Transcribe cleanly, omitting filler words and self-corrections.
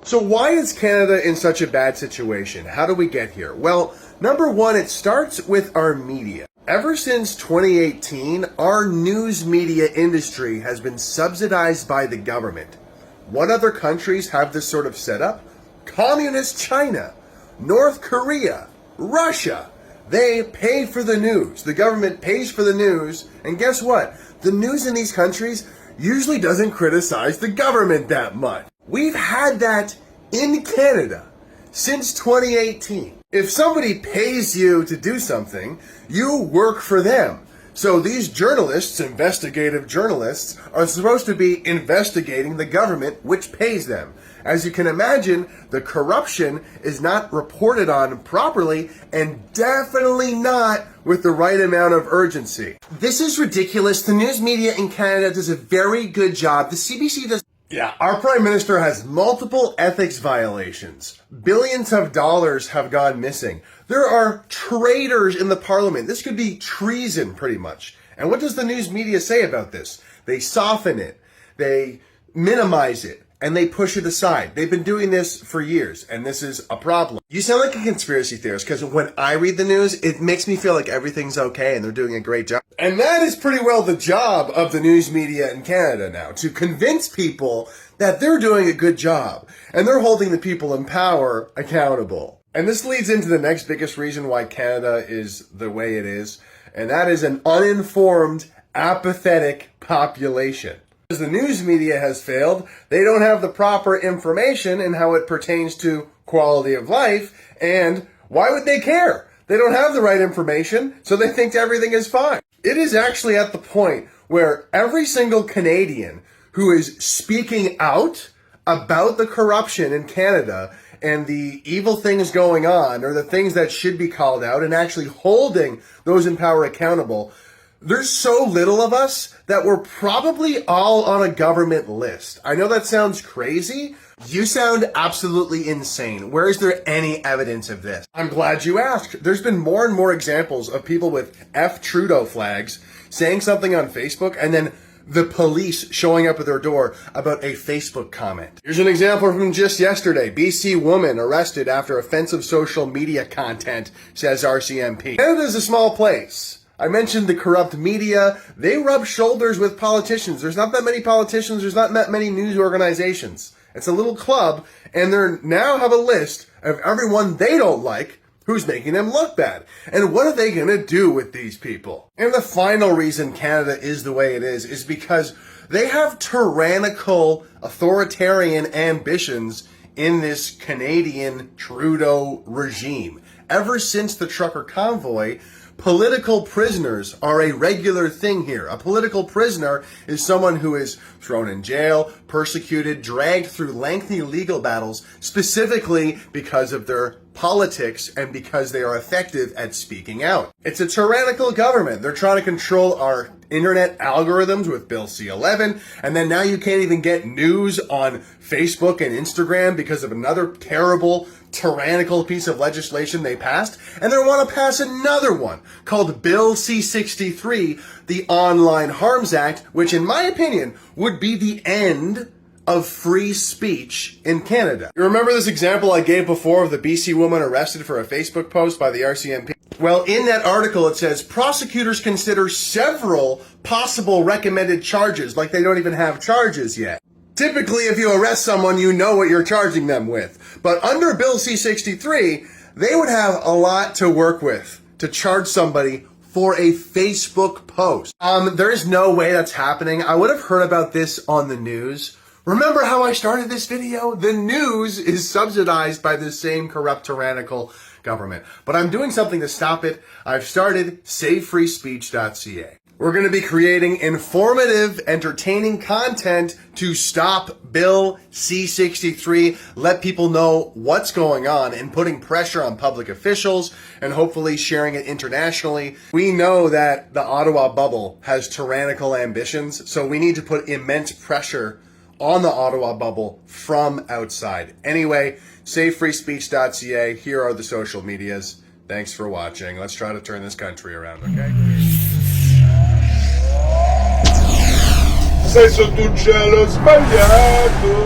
So why is Canada in such a bad situation? How do we get here? Well, number one, it starts with our media. Ever since 2018, our news media industry has been subsidized by the government. What other countries have this sort of setup? Communist China, North Korea, Russia. They pay for the news. The government pays for the news. And guess what? The news in these countries usually doesn't criticize the government that much. We've had that in Canada since 2018. If somebody pays you to do something, you work for them. So these journalists, investigative journalists, are supposed to be investigating the government which pays them. As you can imagine, the corruption is not reported on properly and definitely not with the right amount of urgency. This is ridiculous. The news media in Canada does a very good job. The CBC does. Yeah, our Prime Minister has multiple ethics violations. Billions of dollars have gone missing. There are traitors in the Parliament. This could be treason, pretty much. And what does the news media say about this? They soften it, they minimize it, and they push it aside. They've been doing this for years, and this is a problem. You sound like a conspiracy theorist, because when I read the news, it makes me feel like everything's okay and they're doing a great job. And that is pretty well the job of the news media in Canada now, to convince people that they're doing a good job, and they're holding the people in power accountable. And this leads into the next biggest reason why Canada is the way it is, and that is an uninformed, apathetic population. As the news media has failed, they don't have the proper information in how it pertains to quality of life, and why would they care? They don't have the right information, so they think everything is fine. It is actually at the point where every single Canadian who is speaking out about the corruption in Canada and the evil things going on, or the things that should be called out, and actually holding those in power accountable, there's so little of us that we're probably all on a government list. I know that sounds crazy. You sound absolutely insane. Where is there any evidence of this? I'm glad you asked. There's been more and more examples of people with F Trudeau flags saying something on Facebook and then the police showing up at their door about a Facebook comment. Here's an example from just yesterday. BC woman arrested after offensive social media content, says RCMP. Canada's a small place. I mentioned the corrupt media. They rub shoulders with politicians. There's not that many politicians. There's not that many news organizations. It's a little club, and they now have a list of everyone they don't like who's making them look bad. And what are they going to do with these people? And the final reason Canada is the way it is because they have tyrannical, authoritarian ambitions in this Canadian Trudeau regime. Ever since the trucker convoy, political prisoners are a regular thing here. A political prisoner is someone who is thrown in jail, persecuted, dragged through lengthy legal battles, specifically because of their politics and because they are effective at speaking out. It's a tyrannical government. They're trying to control our internet algorithms with Bill C-11, and then now you can't even get news on Facebook and Instagram because of another terrible, tyrannical piece of legislation they passed, and they want to pass another one called Bill C-63, the Online Harms Act, which in my opinion would be the end of free speech in Canada. You remember this example I gave before of the BC woman arrested for a Facebook post by the RCMP? Well, in that article it says prosecutors consider several possible recommended charges, like they don't even have charges yet. Typically, if you arrest someone, you know what you're charging them with. But under Bill C-63, they would have a lot to work with to charge somebody for a Facebook post. There's no way that's happening. I would have heard about this on the news. Remember how I started this video? The news is subsidized by the same corrupt, tyrannical government. But I'm doing something to stop it. I've started SaveFreeSpeech.ca. We're going to be creating informative, entertaining content to stop Bill C-63, let people know what's going on, and putting pressure on public officials, and hopefully sharing it internationally. We know that the Ottawa bubble has tyrannical ambitions, so we need to put immense pressure on the Ottawa bubble from outside. Anyway, SaveFreeSpeech.ca, here are the social medias. Thanks for watching. Let's try to turn this country around, okay? Sei sotto un cielo sbagliato.